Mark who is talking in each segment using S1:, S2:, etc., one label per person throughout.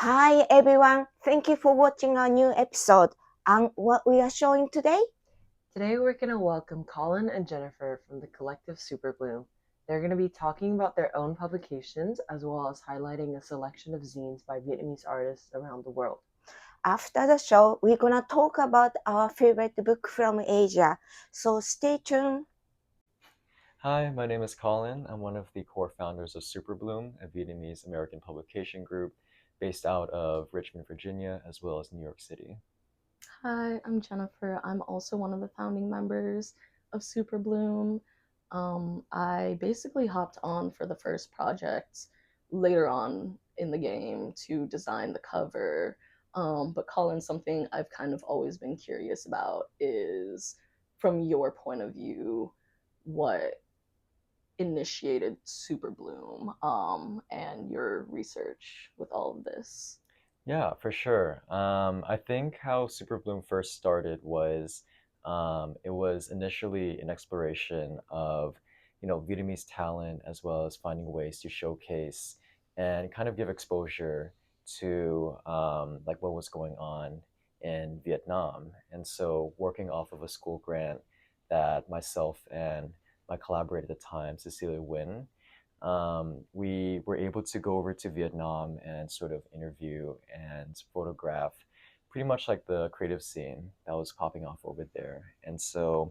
S1: Hi everyone, thank you for watching our new episode. And what we are showing today?
S2: Today we're going to welcome Colin and Jennifer from the collective Superblooom. They're going to be talking about their own publications as well as highlighting a selection of zines by Vietnamese artists around the world.
S1: After the show, we're gonna talk about our favorite book from Asia, so stay tuned.
S3: Hi, my name is Colin. I'm one of the core founders of Superblooom, a Vietnamese American publication group based out of Richmond, Virginia, as well as New York City.
S4: Hi, I'm Jennifer. I'm also one of the founding members of Superblooom. I basically hopped on for the first project later on in the game to design the cover. But Colin, something I've kind of always been curious about is, from your point of view, what initiated Superblooom and your research with all of this.
S3: Yeah, for sure. I think how Superbloom first started was it was initially an exploration of, Vietnamese talent as well as finding ways to showcase and kind of give exposure to like what was going on in Vietnam. And so working off of a school grant that myself and my collaborator at the time, Cecilia Nguyen, we were able to go over to Vietnam and sort of interview and photograph pretty much like the creative scene that was popping off over there. And so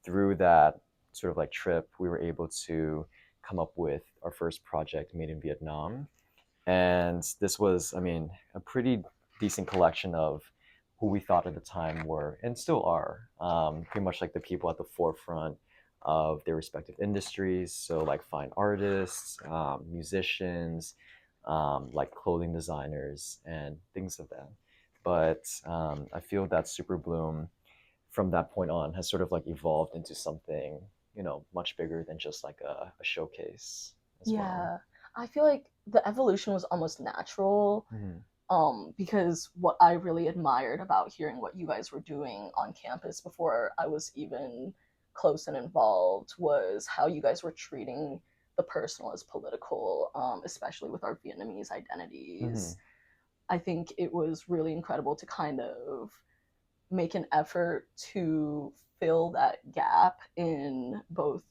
S3: through that sort of like trip, we were able to come up with our first project, Made in Vietnam. And this was, a pretty decent collection of who we thought at the time were and still are pretty much like the people at the forefront of their respective industries. So, like fine artists, musicians, like clothing designers, and things of that. But I feel that Superbloom from that point on has sort of like evolved into something, much bigger than just like a showcase as well.
S4: Yeah, I feel like the evolution was almost natural.
S3: Mhm.
S4: Because what I really admired about hearing what you guys were doing on campus before I was even close and involved was how you guys were treating the personal as political, especially with our Vietnamese identities.
S3: Mhm.
S4: I think it was really incredible to kind of make an effort to fill that gap in both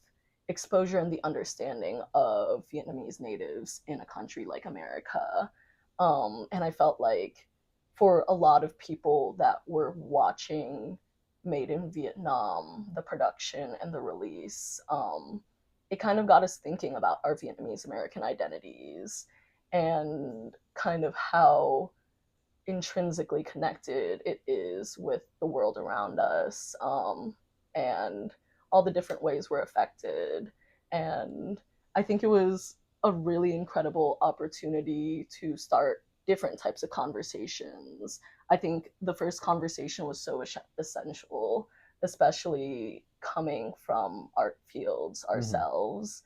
S4: exposure and the understanding of Vietnamese natives in a country like America. And I felt like for a lot of people that were watching Made in Vietnam, the production and the release, it kind of got us thinking about our Vietnamese American identities and kind of how intrinsically connected it is with the world around us, and all the different ways we're affected. And I think it was a really incredible opportunity to start different types of conversations. I think the first conversation was so essential, especially coming from art fields
S3: Mhm.
S4: ourselves.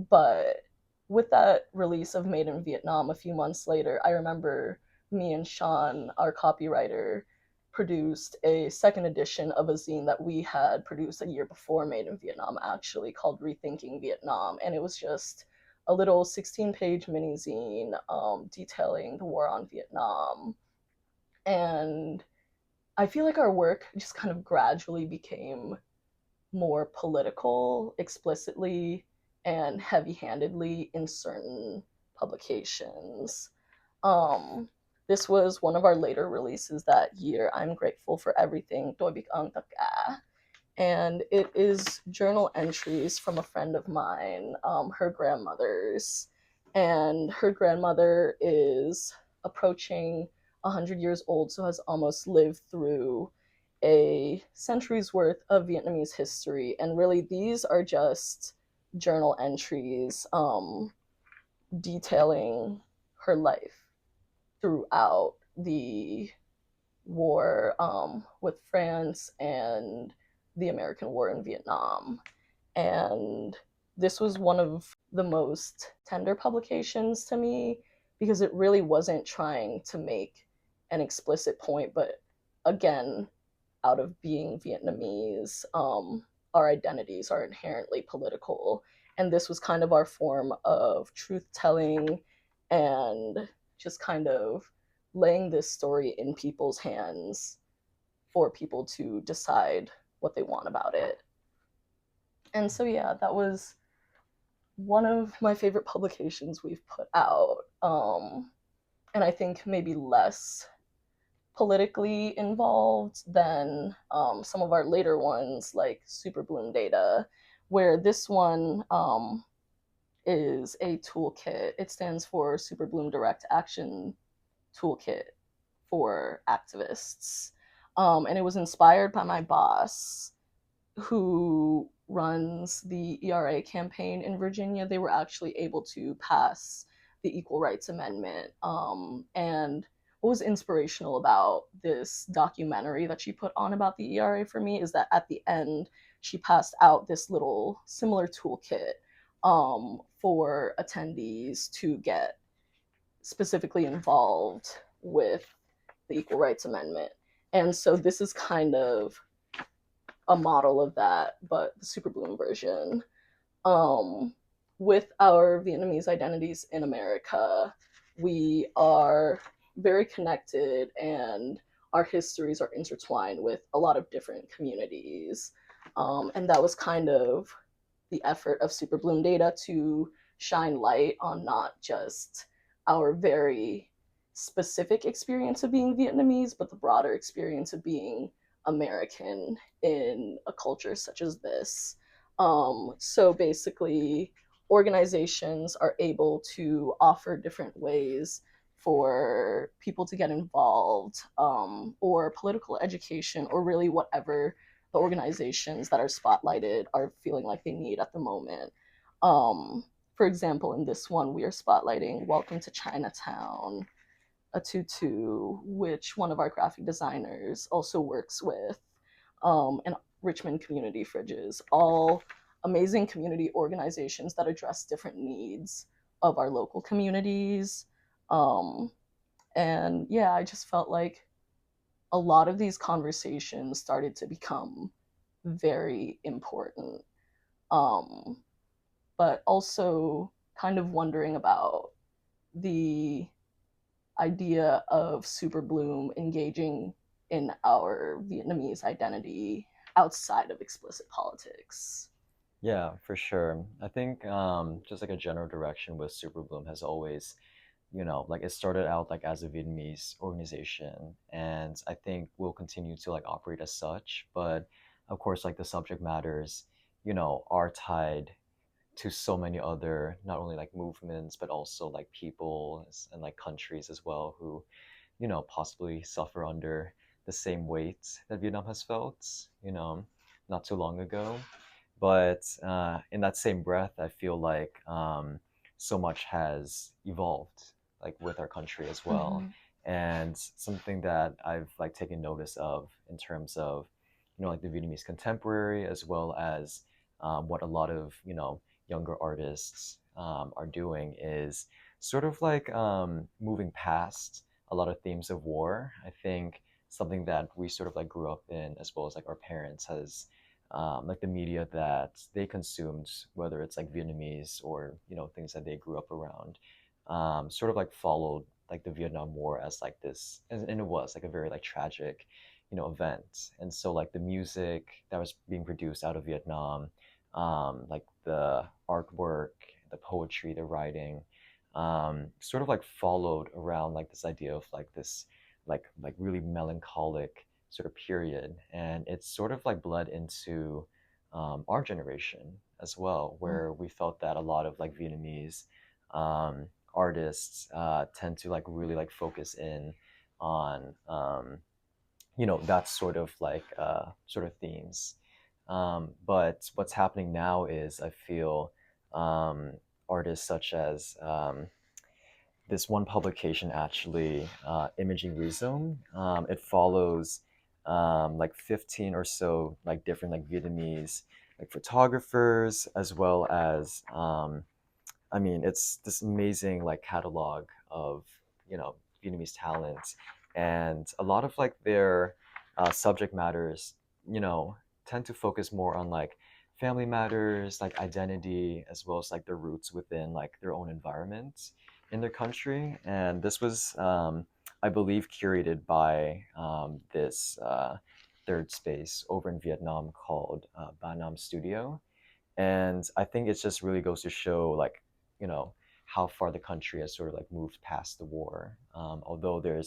S4: But with that release of Made in Vietnam a few months later, I remember me and Sean, our copywriter, produced a second edition of a zine that we had produced a year before Made in Vietnam, actually, called Rethinking Vietnam. And it was just a little 16-page mini zine detailing the war on Vietnam. And I feel like our work just kind of gradually became more political explicitly and heavy-handedly in certain publications. Um, this was one of our later releases that year. I'm grateful for everything. Tôi biết ơn tất cả. And it is journal entries from a friend of mine, her grandmother's. And her grandmother is approaching 100 years old, so has almost lived through a century's worth of Vietnamese history. And really, these are just journal entries detailing her life throughout the war with France and the American war in Vietnam. And this was one of the most tender publications to me because it really wasn't trying to make an explicit point, but again, out of being Vietnamese, our identities are inherently political. And this was kind of our form of truth telling and just kind of laying this story in people's hands for people to decide what they want about it. And so, yeah, that was one of my favorite publications we've put out. And I think maybe less politically involved than some of our later ones, like Superbloom Data, where this one is a toolkit. It stands for Superbloom Direct Action Toolkit for Activists. And it was inspired by my boss, who runs the ERA campaign in Virginia. They were actually able to pass the Equal Rights Amendment. And what was inspirational about this documentary that she put on about the ERA for me is that at the end, she passed out this little similar toolkit for attendees to get specifically involved with the Equal Rights Amendment. And so this is kind of a model of that, but the Superbloom version. With our Vietnamese identities in America, we are very connected and our histories are intertwined with a lot of different communities. And that was kind of the effort of Superbloom Data, to shine light on not just our very specific experience of being Vietnamese, but the broader experience of being American in a culture such as this. So basically, organizations are able to offer different ways for people to get involved, or political education, or really whatever the organizations that are spotlighted are feeling like they need at the moment. For example, in this one, we are spotlighting Welcome to Chinatown, a tutu, which one of our graphic designers also works with, and Richmond Community Fridges, all amazing community organizations that address different needs of our local communities. And yeah, I just felt like a lot of these conversations started to become very important. But also kind of wondering about the idea of Superbloom engaging in our Vietnamese identity outside of explicit politics.
S3: Yeah, for sure. I think just like a general direction with Superbloom has always, like it started out like as a Vietnamese organization, and I think we'll continue to like operate as such. But of course, like the subject matters, are tied to so many other not only like movements but also like people and like countries as well who, possibly suffer under the same weight that Vietnam has felt, not too long ago. But in that same breath, I feel like so much has evolved, like with our country as well. And something that I've like taken notice of in terms of, like the Vietnamese contemporary, as well as what a lot of, younger artists are doing is sort of like moving past a lot of themes of war. I think something that we sort of like grew up in, as well as like our parents, has like the media that they consumed, whether it's like Vietnamese or things that they grew up around, sort of like followed like the Vietnam War as like this, and it was like a very like tragic, event. And so like the music that was being produced out of Vietnam, like the artwork, the poetry, the writing, sort of like followed around like this idea of like this like really melancholic sort of period, and it's sort of like bled into our generation as well, where we felt that a lot of like Vietnamese artists tend to like really like focus in on that sort of like sort of themes. But what's happening now is I feel artists such as this one publication actually, Imaging Rhizome. It follows like 15 or so like different like Vietnamese like photographers, as well as I mean, it's this amazing like catalog of Vietnamese talent, and a lot of like their subject matters, tend to focus more on like family matters, like identity, as well as like their roots within like their own environment. in their country, and this was, I believe, curated by this third space over in Vietnam called Ba Nam Studio. And I think it just really goes to show, like, you know, how far the country has sort of like moved past the war. Although there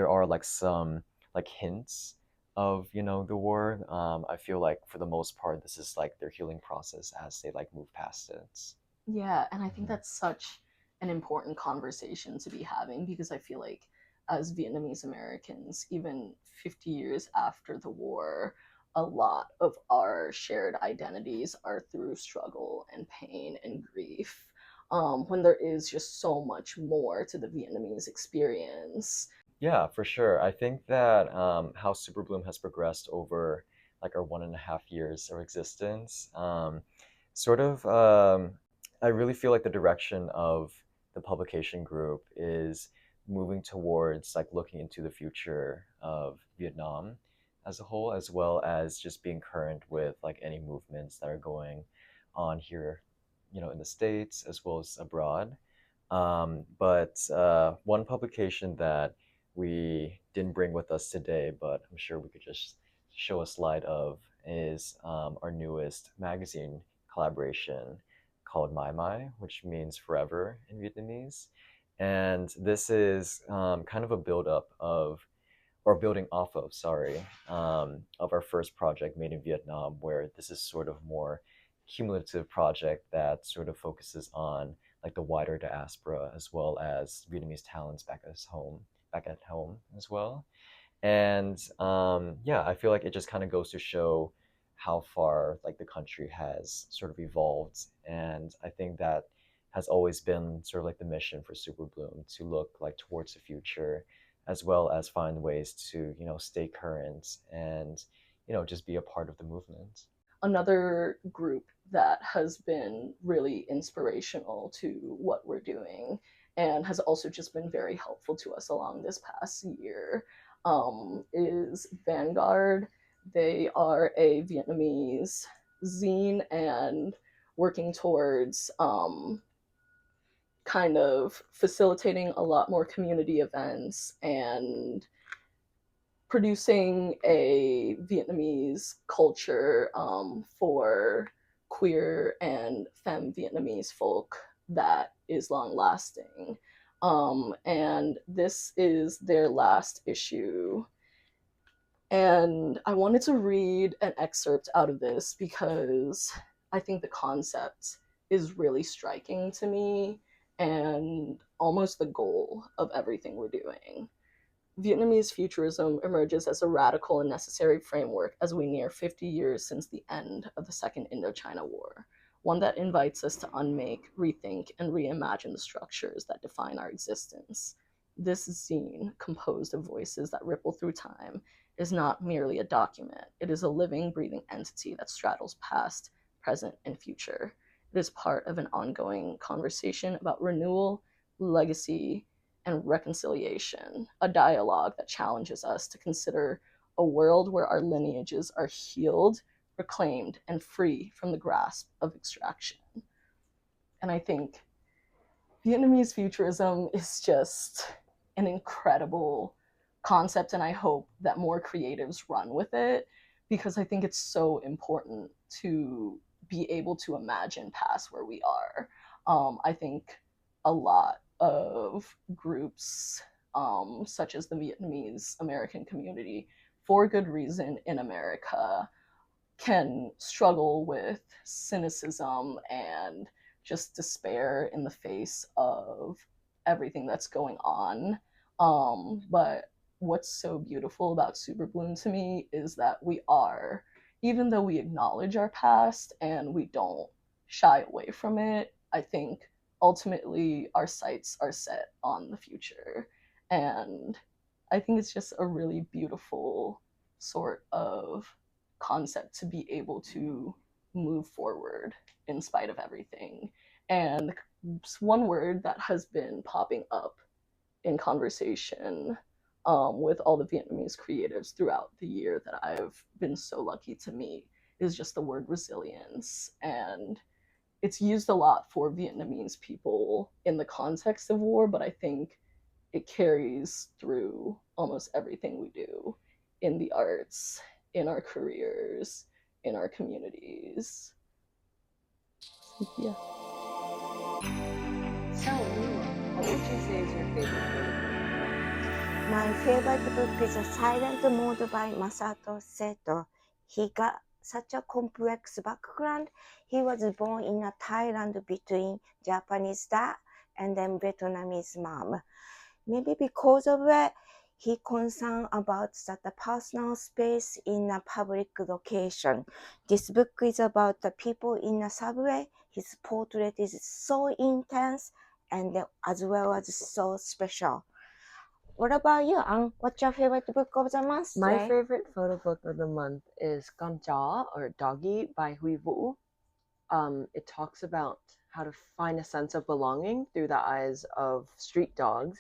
S3: are like some like hints of, the war. I feel like for the most part, this is like their healing process as they like move past it.
S4: Yeah, and I think
S3: Mhm.
S4: that's such an important conversation to be having because I feel like as Vietnamese Americans, even 50 years after the war, a lot of our shared identities are through struggle and pain and grief. When there is just so much more to the Vietnamese experience.
S3: Yeah, for sure. I think that how Superbloom has progressed over like our 1.5 years of existence, sort of, I really feel like the direction of the publication group is moving towards like looking into the future of Vietnam as a whole, as well as just being current with like any movements that are going on here, in the States as well as abroad. But one publication that we didn't bring with us today, but I'm sure we could just show a slide of, is our newest magazine collaboration called Mai Mai, which means forever in Vietnamese. And this is kind of a build up of, or building off of, sorry, of our first project Made in Vietnam, where this is sort of more cumulative project that sort of focuses on like the wider diaspora as well as Vietnamese talents back at home as well. And yeah, I feel like it just kind of goes to show how far like the country has sort of evolved, and I think that has always been sort of like the mission for Superbloom, to look like towards the future as well as find ways to stay current and just be a part of the movement.
S4: Another group that has been really inspirational to what we're doing and has also just been very helpful to us along this past year is Vanguard. They are a Vietnamese zine and working towards kind of facilitating a lot more community events and producing a Vietnamese culture for queer and femme Vietnamese folk that is long lasting. And this is their last issue. And I wanted to read an excerpt out of this because I think the concept is really striking to me and almost the goal of everything we're doing. Vietnamese futurism emerges as a radical and necessary framework as we near 50 years since the end of the Second Indochina War, one that invites us to unmake, rethink, and reimagine the structures that define our existence. This zine, composed of voices that ripple through time, is not merely a document. It is a living, breathing entity that straddles past, present, and future. It is part of an ongoing conversation about renewal, legacy, and reconciliation, a dialogue that challenges us to consider a world where our lineages are healed, reclaimed, and free from the grasp of extraction. And I think Vietnamese futurism is just an incredible concept, and I hope that more creatives run with it because I think it's so important to be able to imagine past where we are. I think a lot of groups, such as the Vietnamese American community, for good reason in America, can struggle with cynicism and just despair in the face of everything that's going on. But what's so beautiful about Superbloom to me is that we are, even though we acknowledge our past and we don't shy away from it, I think ultimately our sights are set on the future. And I think it's just a really beautiful sort of concept to be able to move forward in spite of everything. And one word that has been popping up in conversation with all the Vietnamese creatives throughout the year that I've been so lucky to meet is just the word resilience. And it's used a lot for Vietnamese people in the context of war, but I think it carries through almost everything we do in the arts, in our careers, in our communities. Yeah.
S2: So, Mima, what would you say is your favorite photo book?
S1: My favorite book is A Silent Mode by Masato Seto. He got such a complex background. He was born in Thailand between Japanese dad and then Vietnamese mom. Maybe because of it, he concerned about the personal space in a public location. This book is about the people in a subway. His portrait is so intense and as well as so special. What about you, Ang? What's your favorite book of the month
S2: My
S1: today?
S2: favorite photo book of the month is Con Chó or Doggy by Huy Vũ. It talks about how to find a sense of belonging through the eyes of street dogs.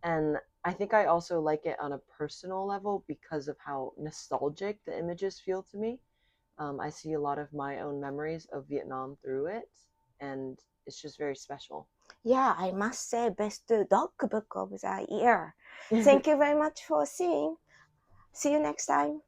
S2: And I think I also like it on a personal level because of how nostalgic the images feel to me. I see a lot of my own memories of Vietnam through it, and it's just very special.
S1: Yeah, I must say, best dog book of the year. Thank you very much for seeing. See you next time.